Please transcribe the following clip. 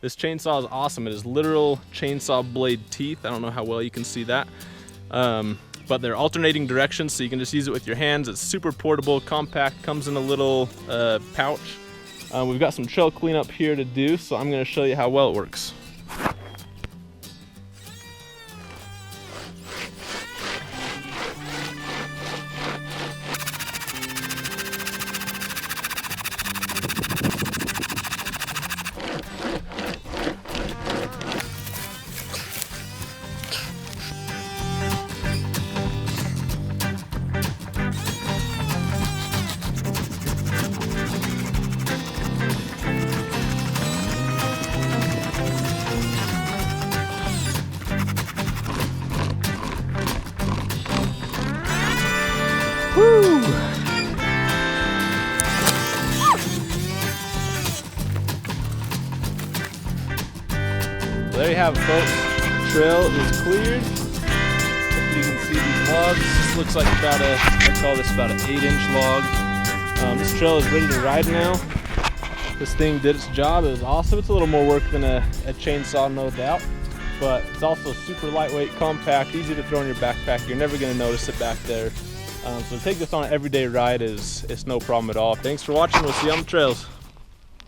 This chainsaw is awesome. It is literal chainsaw blade teeth. I don't know how well you can see that. But they're alternating directions, so you can just use it with your hands. It's super portable, compact, comes in a little pouch. We've got some trail cleanup here to do, so I'm gonna show you how well it works. Woo! There you have it, folks. Trail is cleared. Hopefully you can see these logs. This looks like about I call this about an 8-inch log. This trail is ready to ride now. This thing did its job. It was awesome. It's a little more work than a chainsaw, no doubt. But it's also super lightweight, compact, easy to throw in your backpack. You're never going to notice it back there. So to take this on an everyday ride is no problem at all. Thanks for watching. We'll see you on the trails.